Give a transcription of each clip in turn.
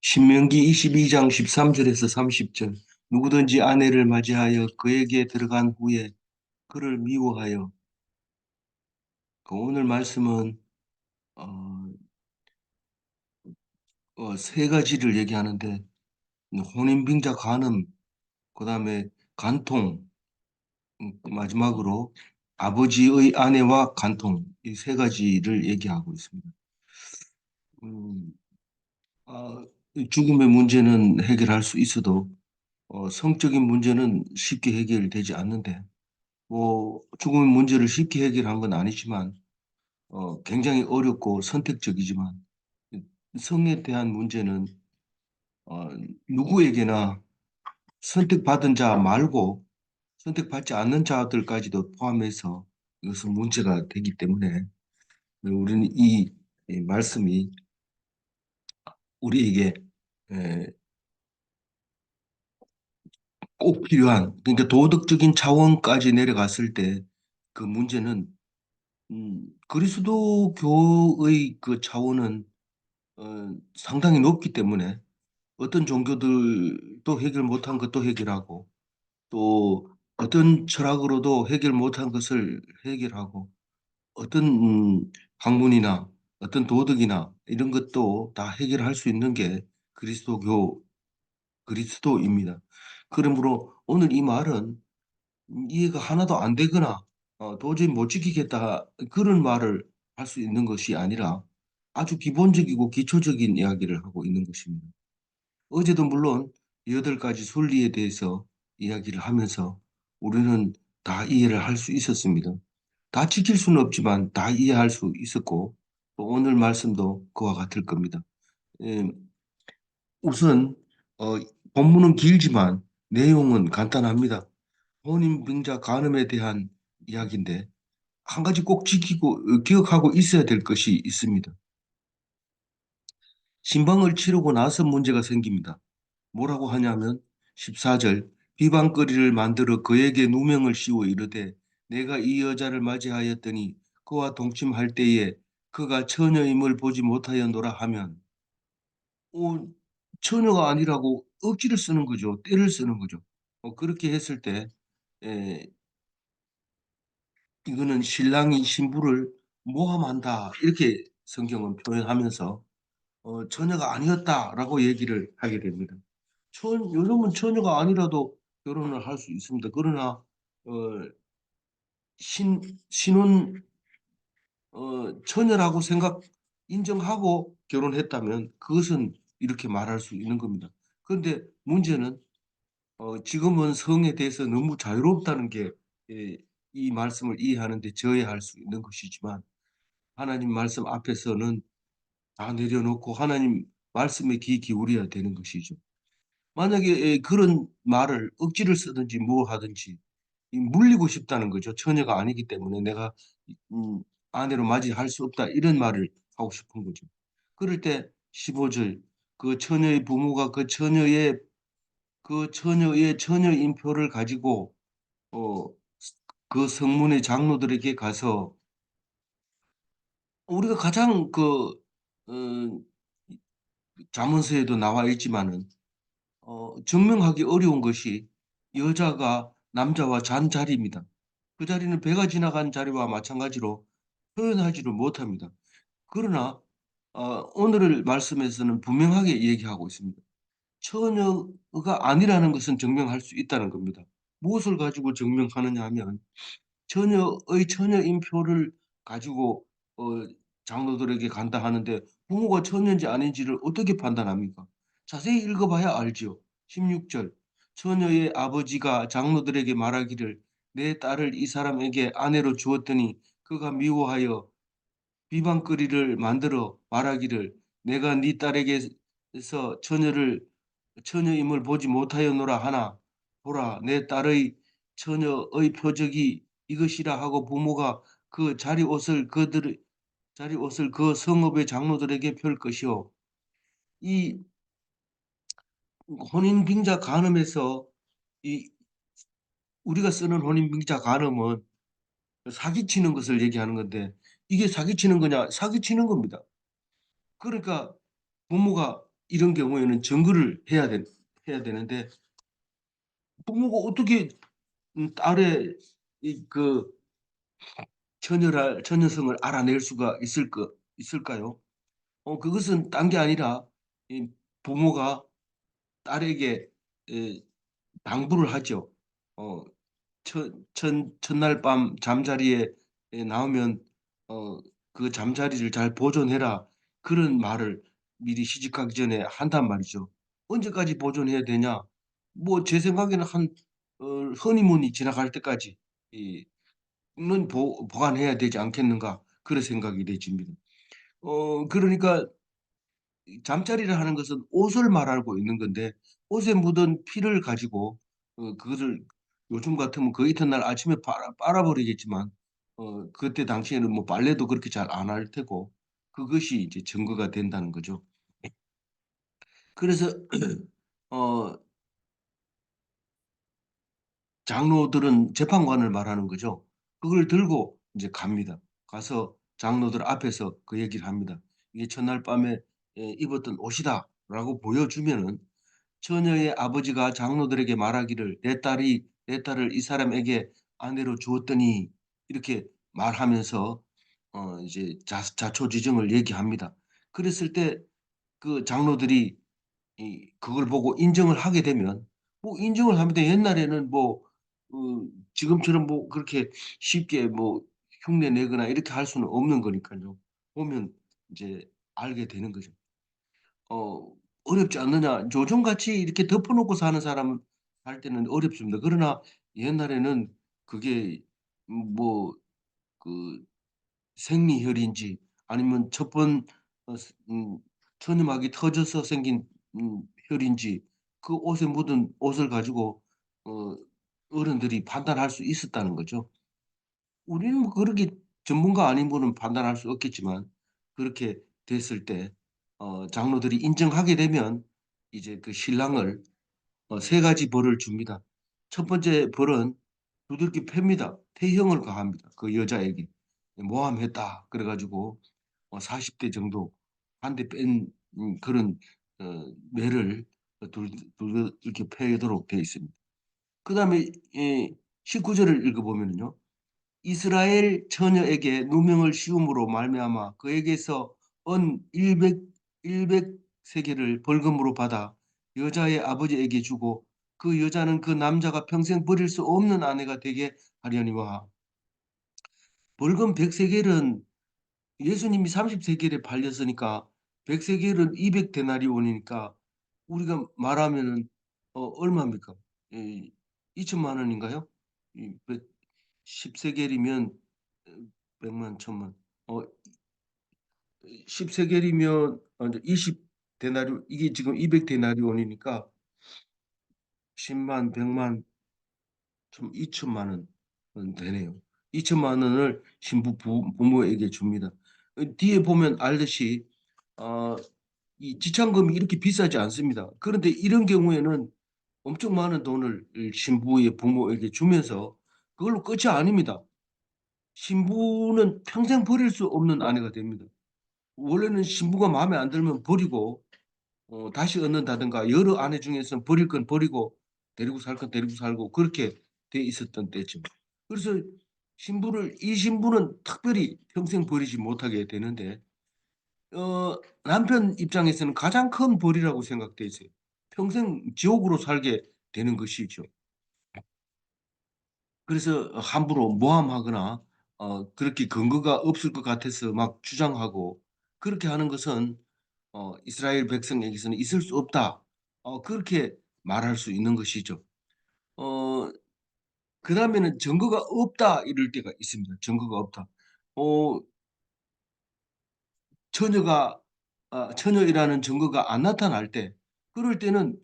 신명기 22장 13절에서 30절. 누구든지 아내를 맞이하여 그에게 들어간 후에 그를 미워하여. 그 오늘 말씀은 어, 세 가지를 얘기하는데 혼인빙자 간음, 그다음에 간통, 마지막으로 아버지의 아내와 간통, 이 세 가지를 얘기하고 있습니다. 음, 아, 이 죽음의 문제는 해결할 수 있어도 성적인 문제는 쉽게 해결되지 않는데, 뭐 죽음의 문제를 쉽게 해결한 건 아니지만 굉장히 어렵고 선택적이지만 성에 대한 문제는 어, 누구에게나 선택받은 자 말고 선택받지 않는 자들까지도 포함해서 이것은 문제가 되기 때문에 우리는 이 말씀이 우리에게 에, 꼭 필요한, 그러니까 도덕적인 차원까지 내려갔을 때 그 문제는 그리스도교의 그 차원은 상당히 높기 때문에 어떤 종교들도 해결 못한 것도 해결하고 또 어떤 철학으로도 해결 못한 것을 해결하고 어떤 학문이나 어떤 도덕이나 이런 것도 다 해결할 수 있는 게 그리스도교, 그리스도입니다. 그러므로 오늘 이 말은 이해가 하나도 안 되거나 도저히 못 지키겠다 그런 말을 할 수 있는 것이 아니라 아주 기본적이고 기초적인 이야기를 하고 있는 것입니다. 어제도 물론 8가지 순리에 대해서 이야기를 하면서 우리는 다 이해를 할 수 있었습니다. 다 지킬 수는 없지만 다 이해할 수 있었고 또 오늘 말씀도 그와 같을 겁니다. 예, 우선 어, 본문은 길지만 내용은 간단합니다. 혼인빙자 간음에 대한 이야기인데 한 가지 꼭 지키고 기억하고 있어야 될 것이 있습니다. 신방을 치르고 나서 문제가 생깁니다. 뭐라고 하냐면 14절 비방거리를 만들어 그에게 누명을 씌워 이르되 내가 이 여자를 맞이하였더니 그와 동침할 때에 그가 처녀임을 보지 못하였노라 하면 어, 처녀가 아니라고 억지를 쓰는 거죠. 때를 쓰는 거죠. 그렇게 했을 때 에, 이거는 신랑이 신부를 모함한다 이렇게 성경은 표현하면서 처녀가 아니었다라고 얘기를 하게 됩니다. 요즘은 처녀가 아니라도 결혼을 할 수 있습니다. 그러나 어, 신혼 처녀라고 인정하고 결혼했다면 그것은 이렇게 말할 수 있는 겁니다. 그런데 문제는 지금은 성에 대해서 너무 자유롭다는 게 예, 이 말씀을 이해하는데 저해할 수 있는 것이지만 하나님 말씀 앞에서는 다 내려놓고 하나님 말씀에 귀 기울여야 되는 것이죠. 만약에 그런 말을 억지를 쓰든지 뭐 하든지 물리고 싶다는 거죠. 처녀가 아니기 때문에 내가 음, 아내로 맞이할 수 없다 이런 말을 하고 싶은 거죠. 그럴 때 15절 그 처녀의 부모가 그 처녀의 처녀인표를 가지고 어, 그 성문의 장로들에게 가서 우리가 가장 어, 자문서에도 나와 있지만은 증명하기 어려운 것이 여자가 남자와 잔 자리입니다. 그 자리는 배가 지나간 자리와 마찬가지로 표현하지를 못합니다. 그러나 오늘 말씀에서는 분명하게 얘기하고 있습니다. 처녀가 아니라는 것은 증명할 수 있다는 겁니다. 무엇을 가지고 증명하느냐 하면 처녀인표를 가지고 어, 장로들에게 간다 하는데 부모가 처녀인지 아닌지를 어떻게 판단합니까? 자세히 읽어봐야 알지요. 16절 처녀의 아버지가 장로들에게 말하기를 내 딸을 이 사람에게 아내로 주었더니 그가 미워하여 비방거리를 만들어 말하기를 내가 네 딸에게서 처녀임을 보지 못하였노라 하나 보라 내 딸의 처녀의 표적이 이것이라 하고 부모가 그 자리 옷을 그 성읍의 장로들에게 펼 것이요 이 혼인빙자 간음에서 이 우리가 쓰는 혼인빙자 간음은 사기치는 것을 얘기하는 건데 이게 사기치는 거냐? 사기치는 겁니다. 그러니까 부모가 이런 경우에는 증거를 해야 되는데 부모가 어떻게 딸의 그 처녀성을 알아낼 수가 있을까요? 그것은 딴 게 아니라 이 부모가 딸에게 에, 당부를 하죠. 어, 첫날 밤 잠자리에 나오면 어, 그 잠자리를 잘 보존해라. 그런 말을 미리 시집가기 전에 한단 말이죠. 언제까지 보존해야 되냐? 뭐 제 생각에는 허니문이 지나갈 때까지 는 보관해야 되지 않겠는가 그런 생각이 내집니다. 그러니까 잠자리를 하는 것은 옷을 말하고 있는 건데 옷에 묻은 피를 가지고 그것을 요즘 같으면 그 이튿날 아침에 빨아버리겠지만 그때 당시에는 뭐 빨래도 그렇게 잘 안 할 테고 그것이 이제 증거가 된다는 거죠. 그래서 어, 장로들은 재판관을 말하는 거죠. 그걸 들고 이제 갑니다. 가서 장로들 앞에서 그 얘기를 합니다. 이게 첫날 밤에 입었던 옷이다라고 보여주면은 처녀의 아버지가 장로들에게 말하기를 내 딸을 이 사람에게 아내로 주었더니 이렇게 말하면서 이제 자초지종을 얘기합니다. 그랬을 때 그 장로들이 그걸 보고 인정을 하게 되면 뭐 인정을 하면 돼. 옛날에는 뭐 지금처럼 뭐 그렇게 쉽게 뭐 흉내 내거나 이렇게 할 수는 없는 거니까요. 보면 이제 알게 되는 거죠. 어 어렵지 않느냐. 요즘같이 이렇게 덮어 놓고 사는 사람 할 때는 어렵습니다. 그러나 옛날에는 그게 뭐그 생리혈인지 아니면 첫 번 어 스 천음악이 터져서 생긴 혈인지 그 옷에 묻은 옷을 가지고 어 어른들이 판단할 수 있었다는 거죠. 우리는 뭐 그렇게 전문가 아닌 분은 판단할 수 없겠지만 그렇게 됐을 때 장로들이 인정하게 되면 이제 그 신랑을 세 가지 벌을 줍니다. 첫 번째 벌은 두들겨 팹니다. 태형을 가합니다. 그 여자에게. 모함했다. 그래 가지고 40대 정도 한 대 뺀 그런 매를 둘 두들겨 패도록 되어 있습니다. 그다음에 19 절을 읽어 보면은요. 이스라엘 처녀에게 누명을 씌움으로 말미암아 그에게서 언 100 세겔을 벌금으로 받아 여자의 아버지에게 주고 그 여자는 그 남자가 평생 버릴 수 없는 아내가 되게 하려니와 벌금 100 세겔은 예수님이 30 세겔에 팔렸으니까 100 세겔은 200 데나리온이니까 우리가 말하면은 얼마입니까? 이 2천만 원인가요? 이 10 세겔이면 100만, 1000만. 10 세겔이면 이제 20 데나리온 이게 지금 200 데나리온이니까 10만, 100만, 좀 2천만 원은 되네요. 2천만 원을 신부 부모에게 줍니다. 뒤에 보면 알듯이 어 이 지참금이 이렇게 비싸지 않습니다. 그런데 이런 경우에는 엄청 많은 돈을 신부의 부모에게 주면서 그걸로 끝이 아닙니다. 신부는 평생 버릴 수 없는 아내가 됩니다. 원래는 신부가 마음에 안 들면 버리고 다시 얻는다든가 여러 아내 중에서 버릴 건 버리고 데리고 살 건 데리고 살고 그렇게 돼 있었던 때죠. 그래서 이 신부는 특별히 평생 버리지 못하게 되는데 남편 입장에서는 가장 큰 벌이라고 생각돼 있어요. 평생 지옥으로 살게 되는 것이죠. 그래서 함부로 모함하거나 그렇게 근거가 없을 것 같아서 막 주장하고 그렇게 하는 것은 이스라엘 백성에게서는 있을 수 없다. 그렇게 말할 수 있는 것이죠. 어 그다음에는 "증거가 없다." 이럴 때가 있습니다. 증거가 없다. 어 처녀가 처녀이라는 증거가 안 나타날 때 그럴 때는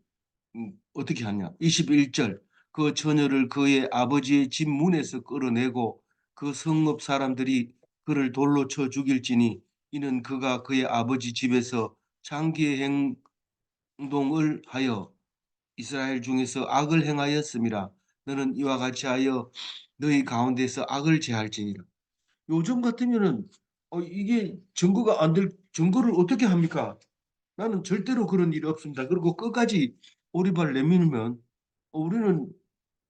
어떻게 하냐. 21 절. 그 처녀를 그의 아버지의 집 문에서 끌어내고 그 성읍 사람들이 그를 돌로 쳐 죽일지니 이는 그가 그의 아버지 집에서 장기의 행동을 하여 이스라엘 중에서 악을 행하였음이라. 너는 이와 같이 하여 너희 가운데서 악을 제할지니라. 요즘 같으면은 이게 증거가 안 될 증거를 어떻게 합니까? 나는 절대로 그런 일이 없습니다. 그리고 끝까지 오리발을 내밀면 우리는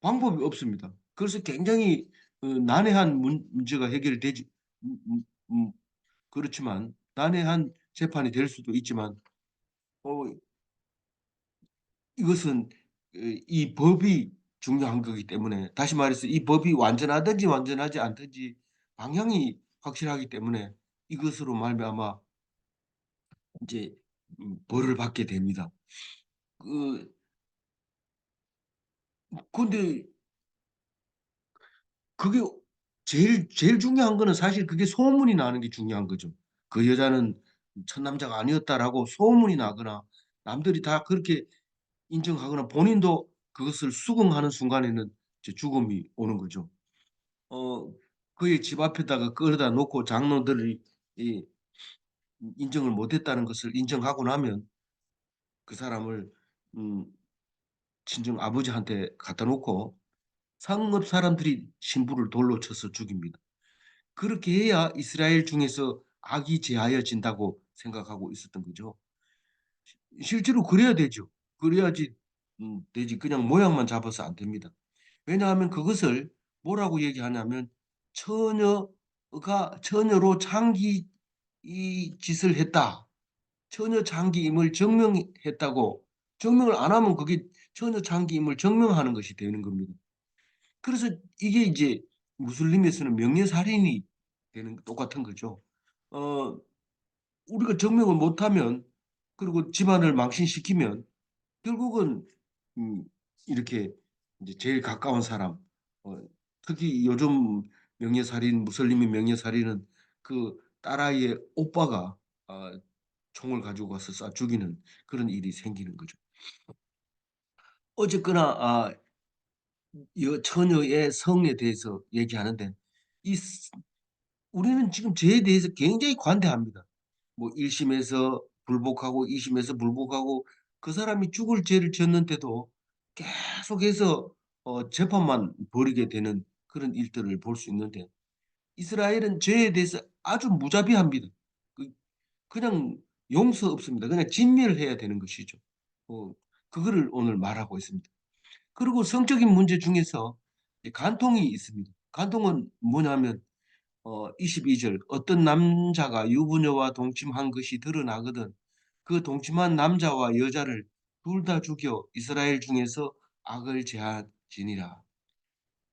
방법이 없습니다. 그래서 굉장히 난해한 문제가 해결되지 음, 음, 음, 그렇지만 난해한 재판이 될 수도 있지만 어, 이것은 이 법이 중요한 거기 때문에 다시 말해서 이 법이 완전하든지 완전하지 않든지 방향이 확실하기 때문에 이것으로 말미암아 이제 벌을 받게 됩니다. 그 근데 그게 제일 중요한 거는 사실 그게 소문이 나는 게 중요한 거죠. 그 여자는 천남자가 아니었다라고 소문이 나거나 남들이 다 그렇게 인정하거나 본인도 그것을 수긍하는 순간에는 이제 죽음이 오는 거죠. 어 그의 집 앞에다가 끌어다 놓고 장로들이 이 인정을 못 했다는 것을 인정하고 나면 그 사람을 음 친정 아버지한테 갖다 놓고 상업 사람들이 신부를 돌로 쳐서 죽입니다. 그렇게 해야 이스라엘 중에서 악이 제하여진다고 생각하고 있었던 거죠. 실제로 그래야 되죠. 그래야지 되지. 그냥 모양만 잡아서 안 됩니다. 왜냐하면 그것을 뭐라고 얘기하냐면 처녀로 창기 이 짓을 했다. 처녀 창기임을 증명했다고 증명을 안 하면 그게 처녀 창기임을 증명하는 것이 되는 겁니다. 그래서 이게 이제 무슬림에서는 명예살인이 되는 똑같은 거죠. 어, 우리가 증명을 못하면 그리고 집안을 망신시키면 결국은 음, 이렇게 이제 제일 가까운 사람, 어, 특히 요즘 명예살인, 무슬림의 명예살인은 그 딸아이의 오빠가 총을 가지고 가서 쏴 죽이는 그런 일이 생기는 거죠. 어쨌거나 이 처녀의 성에 대해서 얘기하는데 이 우리는 지금 죄에 대해서 굉장히 관대합니다. 뭐 1심에서 불복하고 2심에서 불복하고 그 사람이 죽을 죄를 지었는데도 계속해서 재판만 벌이게 되는 그런 일들을 볼 수 있는데 이스라엘은 죄에 대해서 아주 무자비합니다. 그 그냥 용서 없습니다. 그냥 진멸해야 되는 것이죠. 어 그거를 오늘 말하고 있습니다. 그리고 성적인 문제 중에서 간통이 있습니다. 간통은 뭐냐면 22절 어떤 남자가 유부녀와 동침한 것이 드러나거든 그 동침한 남자와 여자를 둘 다 죽여 이스라엘 중에서 악을 제하지니라.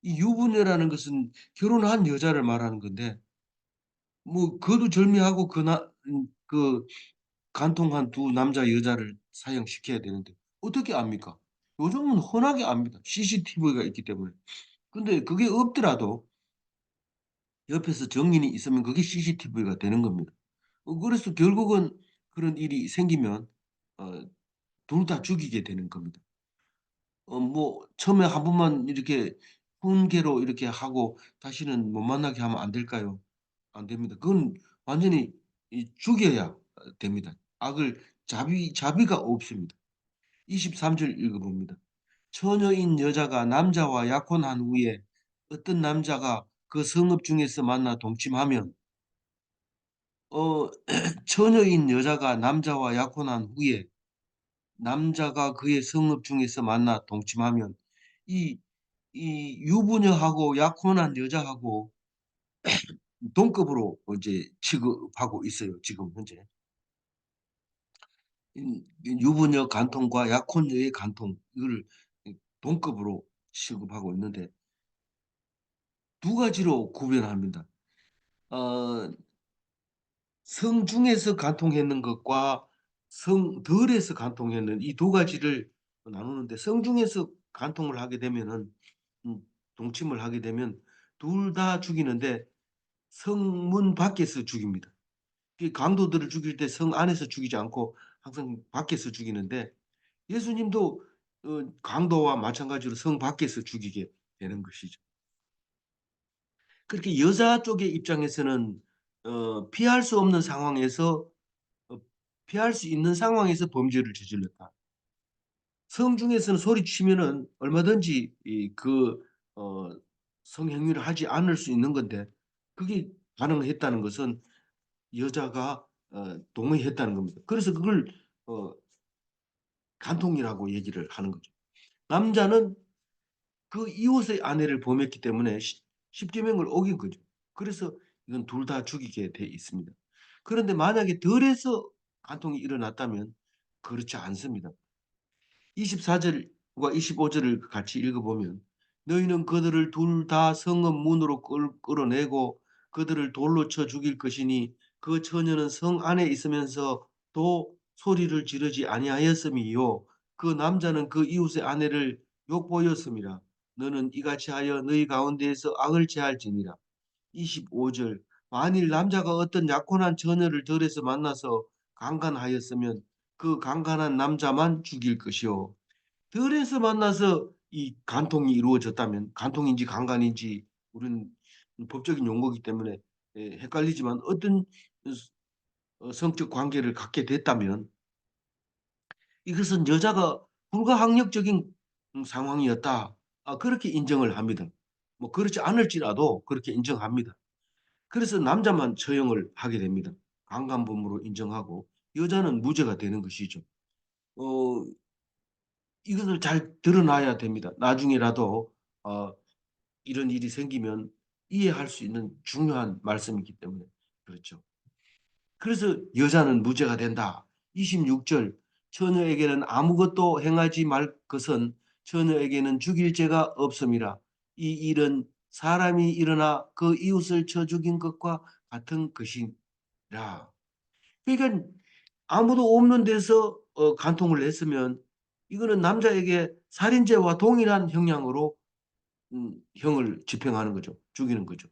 이 유부녀라는 것은 결혼한 여자를 말하는 건데 뭐 거두절미하고 그 간통한 두 남자 여자를 사형시켜야 되는데 어떻게 압니까? 요즘은 흔하게 압니다. CCTV가 있기 때문에. 근데 그게 없더라도 옆에서 정인이 있으면 그게 CCTV가 되는 겁니다. 그래서 결국은 그런 일이 생기면 어 둘 다 죽이게 되는 겁니다. 뭐 처음에 한 번만 이렇게 훈계로 이렇게 하고 다시는 못 만나게 하면 안 될까요? 안 됩니다. 그건 완전히 죽여야 됩니다. 악을 자비가 없습니다. 23절 읽어 봅니다. 처녀인 여자가 남자와 약혼한 후에 어떤 남자가 그 성읍 중에서 만나 동침하면 어 처녀인 여자가 남자와 약혼한 후에 남자가 그의 성읍 중에서 만나 동침하면 이 유부녀하고 약혼한 여자하고 동급으로 이제 취급하고 있어요, 지금 현재. 유부녀 간통과 약혼녀의 간통 이거를 동급으로 취급하고 있는데 두 가지로 구별합니다. 어 성중에서 간통했는 것과 성덜에서 간통했는 이 두 가지를 나누는데 성중에서 간통을 하게 되면은 동침을 하게 되면 둘 다 죽이는데 성문 밖에서 죽입니다. 이 강도들을 죽일 때 성 안에서 죽이지 않고 항상 밖에서 죽이는데 예수님도 강도와 마찬가지로 성 밖에서 죽이게 되는 것이죠. 그렇게 여자 쪽의 입장에서는 피할 수 없는 상황에서 어 피할 수 있는 상황에서 범죄를 저질렀다. 성중에서는 소리치면은 얼마든지 어 성행위를 하지 않을 수 있는 건데 그게 가능했다는 것은 여자가 동의했다는 겁니다. 그래서 그걸 어, 간통이라고 얘기를 하는 거죠. 남자는 그 이웃의 아내를 범했기 때문에 십계명을 어긴 거죠. 그래서 이건 둘 다 죽이게 돼 있습니다. 그런데 만약에 덜해서 간통이 일어났다면 그렇지 않습니다. 24절과 25절을 같이 읽어보면 너희는 그들을 둘 다 성읍 문으로 끌어내고 그들을 돌로 쳐 죽일 것이니 그 처녀는 성 안에 있으면서 또 소리를 지르지 아니하였음이요 그 남자는 그 이웃의 아내를 욕보였음이라 너는 이같이 하여 너희 가운데에서 악을 제할지니라. 25절 만일 남자가 어떤 약혼한 처녀를 들에서 만나서 강간하였으면 그 강간한 남자만 죽일 것이요 들에서 만나서 이 간통이 이루어졌다면 간통인지 강간인지 우리는 법적인 용어이기 때문에 헷갈리지만 어떤 성적 관계를 갖게 됐다면 이것은 여자가 불가항력적인 상황이었다. 그렇게 인정을 합니다. 뭐 그렇지 않을지라도 그렇게 인정합니다. 그래서 남자만 처형을 하게 됩니다. 강간범으로 인정하고 여자는 무죄가 되는 것이죠. 어, 이것을 잘 드러나야 됩니다. 나중에라도 이런 일이 생기면 이해할 수 있는 중요한 말씀이기 때문에 그렇죠. 그래서 여자는 무죄가 된다. 26절 처녀에게는 아무것도 행하지 말 것은 처녀에게는 죽일 죄가 없음이라. 이 일은 사람이 일어나 그 이웃을 쳐 죽인 것과 같은 것이라. 그러니까 아무도 없는 데서 간통을 했으면 이거는 남자에게 살인죄와 동일한 형량으로 형을 집행하는 거죠. 죽이는 거죠.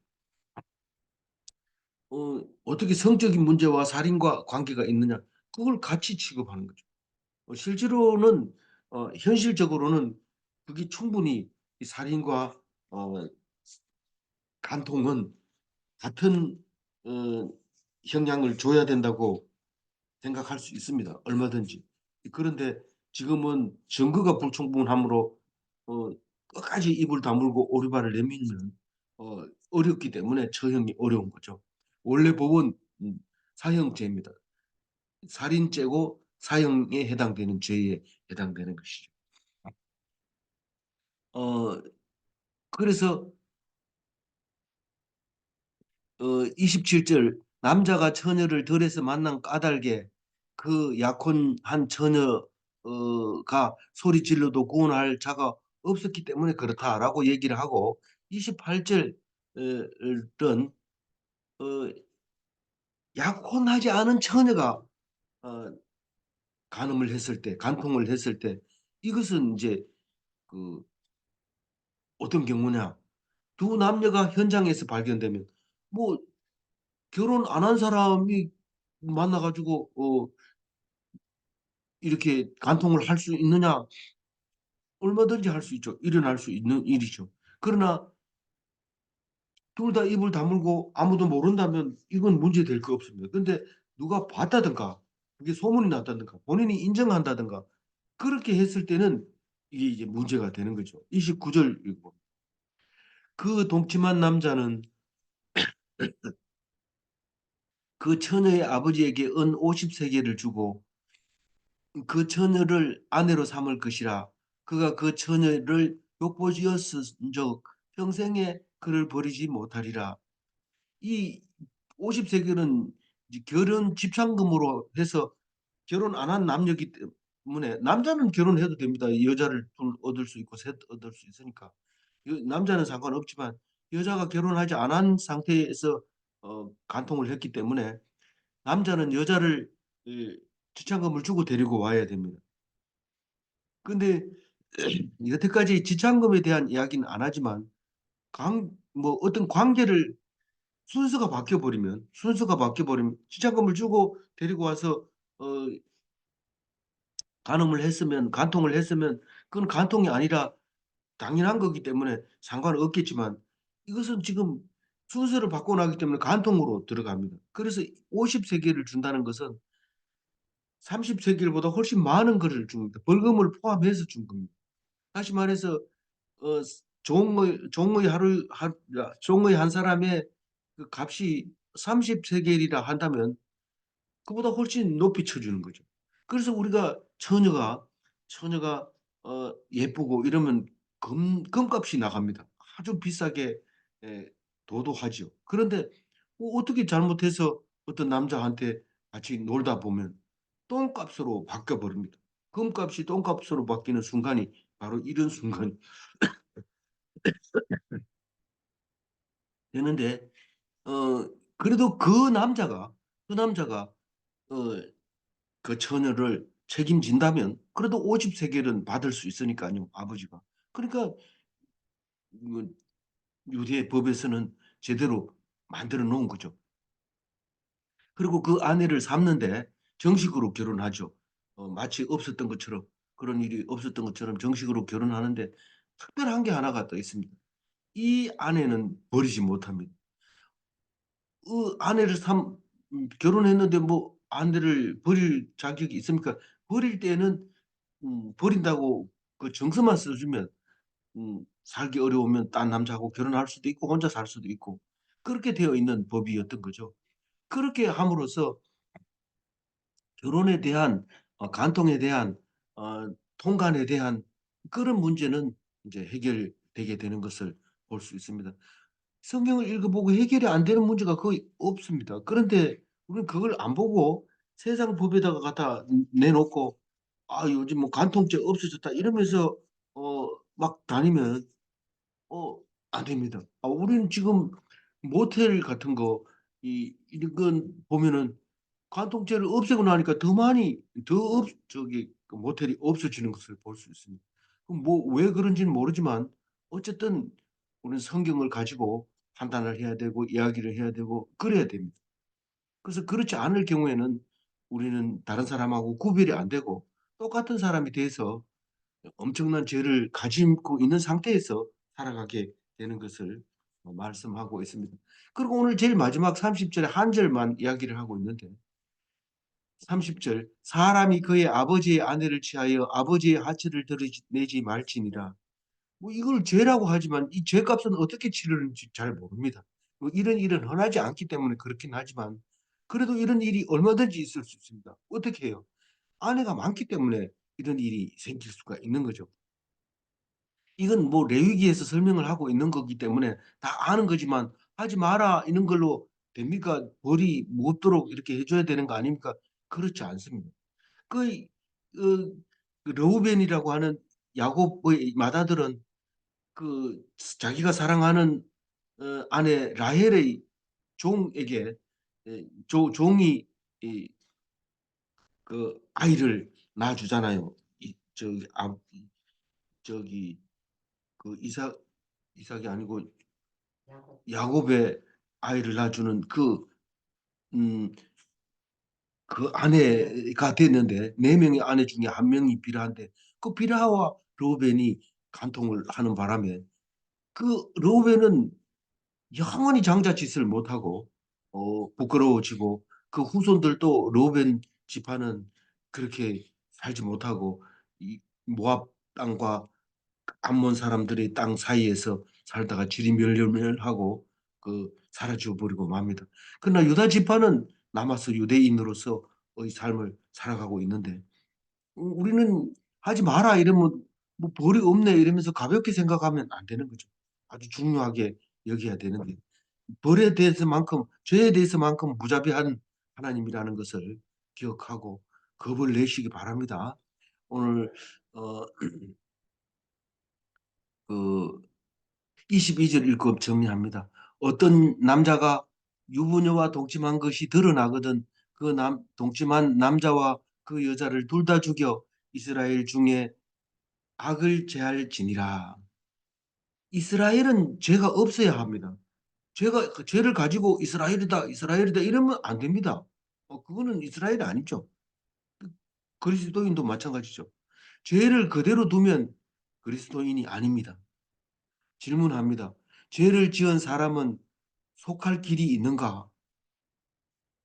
어떻게 성적인 문제와 살인과 관계가 있느냐? 그걸 같이 취급하는 거죠. 실제로는 현실적으로는 그게 충분히 이 살인과 어, 간통은 같은 어, 형량을 줘야 된다고 생각할 수 있습니다. 얼마든지. 그런데 지금은 증거가 불충분함으로 어, 끝까지 입을 다물고 오리발을 내밀면 어렵기 때문에 처형이 어려운 거죠. 원래 법은 사형죄입니다. 살인죄고 사형에 해당되는 죄에 해당되는 것이죠. 어, 그래서 27절 남자가 처녀를 들에서 만난 까닭에 그 약혼한 처녀가 소리 질러도 구원할 자가 없었기 때문에 그렇다라고 얘기를 하고 28절은 약혼하지 않은 처녀가 어, 간음을 했을 때 간통을 했을 때 이것은 이제 그 어떤 경우냐 두 남녀가 현장에서 발견되면 뭐 결혼 안 한 사람이 만나가지고 이렇게 간통을 할 수 있느냐? 얼마든지 할 수 있죠. 일어날 수 있는 일이죠. 그러나 둘 다 입을 다물고 아무도 모른다면 이건 문제 될 거 없습니다. 근데 누가 봤다든가 그게 소문이 났다든가 본인이 인정한다든가 그렇게 했을 때는 이게 이제 문제가 되는 거죠. 29절 읽고 그 동침한 남자는 그 처녀의 아버지에게 은 50세겔을 주고 그 처녀를 아내로 삼을 것이라 그가 그 처녀를 욕보지었은즉 평생에 그를 버리지 못하리라. 이 50세겔은 결혼 집착금으로 해서 결혼 안 한 남녀기 때문에 남자는 결혼해도 됩니다. 여자를 둘 얻을 수 있고 셋 얻을 수 있으니까 남자는 상관없지만 여자가 결혼하지 않은 상태에서 간통을 했기 때문에 남자는 여자를 지참금을 주고 데리고 와야 됩니다. 근데 여태까지 지참금에 대한 이야기는 안 하지만 뭐 어떤 관계를 순서가 바뀌어버리면 지참금을 주고 데리고 와서 어, 간통을 했으면 그건 간통이 아니라 당연한 거기 때문에 상관은 없겠지만 이것은 지금 순서를 바꿔나기 때문에 간통으로 들어갑니다. 그래서 50세계를 준다는 것은 30세계보다 훨씬 많은 것을 줍니다. 벌금을 포함해서 준 겁니다. 다시 말해서 어, 종의 한 사람의 그 값이 30세겔이라 한다면 그보다 훨씬 높이 쳐주는 거죠. 그래서 우리가 처녀가 예쁘고 이러면 금값이 나갑니다. 아주 비싸게 예 도도하지요. 그런데 어떻게 잘못해서 어떤 남자한테 같이 놀다 보면 똥값으로 바뀌어 버립니다. 금값이 똥값으로 바뀌는 순간이 바로 이런 순간이 되는데 그래도 그 남자가 어 그 처녀를 책임진다면 그래도 50 세겔은 받을 수 있으니까요, 아버지가. 그러니까 뭐 유대 법에서는 제대로 만들어 놓은 거죠. 그리고 그 아내를 삼는데 정식으로 결혼하죠. 마치 없었던 것처럼 그런 일이 없었던 것처럼 정식으로 결혼하는데 특별한 게 하나가 더 있습니다. 이 아내는 버리지 못합니다. 아내를 결혼했는데 뭐 아내를 버릴 자격이 있습니까? 버릴 때는 버린다고 그 정서만 써 주면 살기 어려우면 딴 남자하고 결혼할 수도 있고 혼자 살 수도 있고 그렇게 되어 있는 법이었던 거죠. 그렇게 함으로써 결혼에 대한 간통에 대한 통간에 대한 그런 문제는 이제 해결되게 되는 것을 볼 수 있습니다. 성경을 읽어 보고 해결이 안 되는 문제가 거의 없습니다. 그런데 우리는 그걸 안 보고 세상 법에다가 갖다 내놓고 "아 요즘 뭐 간통죄 없어졌다." 이러면서 막 다니면 어 안 됩니다. 우리는 지금 모텔 같은 거 이런 건 보면은 간통죄를 없애고 나니까 더 많이 더 저기 그 모텔이 없어지는 것을 볼 수 있습니다. 그럼 뭐 왜 그런지는 모르지만 어쨌든 우리는 성경을 가지고 판단을 해야 되고 이야기를 해야 되고 그래야 됩니다. 그래서 그렇지 않을 경우에는 우리는 다른 사람하고 구별이 안 되고 똑같은 사람이 돼서 엄청난 죄를 가지고 있는 상태에서 살아가게 되는 것을 말씀하고 있습니다. 그리고 오늘 제일 마지막 30 절에 한 절만 이야기를 하고 있는데 30절 "사람이 그의 아버지의 아내를 취하여 아버지의 하처를 드러지 내지 말지니라." 뭐 이걸 죄라고 하지만 이 죄값은 어떻게 치르는지 잘 모릅니다. 뭐 이런 일은 흔하지 않기 때문에 그렇긴 하지만 그래도 이런 일이 얼마든지 있을 수 있습니다. 어떻게 해요? 아내가 많기 때문에 이런 일이 생길 수가 있는 거죠. 이건 뭐 레위기에서 설명을 하고 있는 거기 때문에 다 아는 거지만 "하지 마라." 이런 걸로 됩니까? 벌이 묻도록 이렇게 해 줘야 되는 거 아닙니까? 그렇지 않습니다. 그 그 르우벤이라고 하는 야곱의 맏아들은 자기가 사랑하는 아내 라헬의 종에게 종이 이 아이를 낳아 주잖아요. 이 저기 저기 이삭이 아니고 야곱의 아이를 낳아주는 음 아내가 됐는데 4 명의 아내 중에 1 명이 빌하인데 그 빌하와 르우벤이 간통을 하는 바람에 르우벤은 영원히 장자짓을 못하고 부끄러워지고 그 후손들도 르우벤 지파는 그렇게 살지 못하고 이 모압 땅과 암몬 사람들의 땅 사이에서 살다가 지리멸렬하고 사라져 버리고 맙니다. 그러나 유다 지파는 남아서 유대인으로서의 삶을 살아가고 있는데 우리는 "하지 마라." 이러면 뭐 "벌이 없네." 이러면서 가볍게 생각하면 안 되는 거죠. 아주 중요하게 여겨야 되는데 벌에 대해서만큼 죄에 대해서만큼 무자비한 하나님이라는 것을 기억하고 겁을 내시기 바랍니다. 오늘 어 그 22절 읽고 정리합니다. "어떤 남자가 유부녀와 동침한 것이 드러나거든 동침한 남자와 그 여자를 둘 다 죽여 이스라엘 중에 악을 제할지니라." 이스라엘은 죄가 없어야 합니다. 죄를 가지고 "이스라엘이다, 이스라엘이다." 이러면 안 됩니다. 그거는 이스라엘이 아니죠. 그 그리스도인도 마찬가지죠. 죄를 그대로 두면 그리스도인이 아닙니다. 질문합니다. 죄를 지은 사람은 속할 길이 있는가?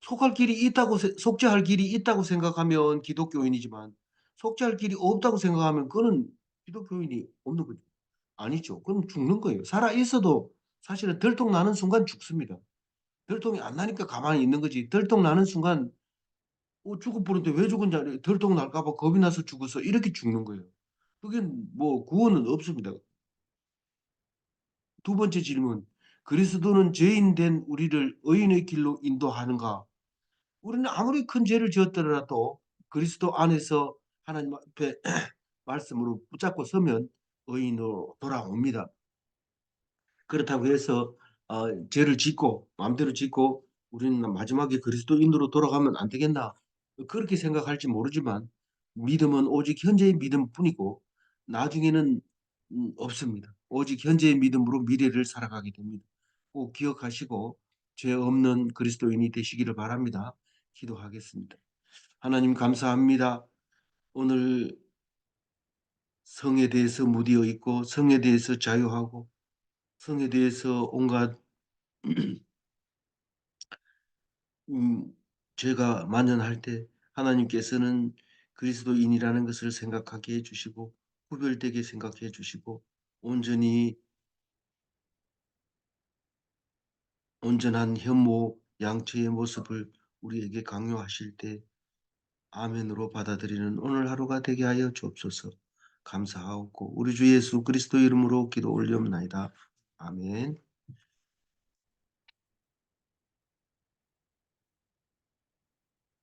속죄할 길이 있다고 생각하면 기독교인이지만 속죄할 길이 없다고 생각하면 그거는 기독교인이 없는 거죠. 아니죠. 그럼 죽는 거예요. 살아 있어도 사실은 들통나는 순간 죽습니다. 들통이 안 나니까 가만히 있는 거지 들통나는 순간 죽어 버렸는데 왜 죽었냐 들통 날까 봐 겁이 나서 죽었어. 이렇게 죽는 거예요. 그게 뭐 구원은 없습니다. 두 번째 질문. 그리스도는 죄인 된 우리를 의인의 길로 인도하는가? 우리는 아무리 큰 죄를 지었더라도 그리스도 안에서 하나님 앞에 말씀으로 붙잡고 서면 의인으로 돌아옵니다. 그렇다고 해서 죄를 짓고 마음대로 짓고 우리는 마지막에 그리스도인으로 돌아가면 안 되겠나? 그렇게 생각할지 모르지만 믿음은 오직 현재의 믿음뿐이고 나중에는 없습니다. 오직 현재의 믿음으로 미래를 살아가게 됩니다. 꼭 기억하시고 죄 없는 그리스도인이 되시기를 바랍니다. 기도하겠습니다. 하나님 감사합니다. 오늘 성에 대해서 무디어 있고 성에 대해서 자유하고 성에 대해서 온갖 음, 죄가 만연할 때 하나님께서는 그리스도인이라는 것을 생각하게 해주시고 구별되게 생각해 주시고 온전히 온전한 혐오 양처의 모습을 우리에게 강요하실 때 아멘으로 받아들이는 오늘 하루가 되게 하여 주옵소서. 감사하고 우리 주 예수 그리스도 이름으로 기도 올리옵나이다. 아멘.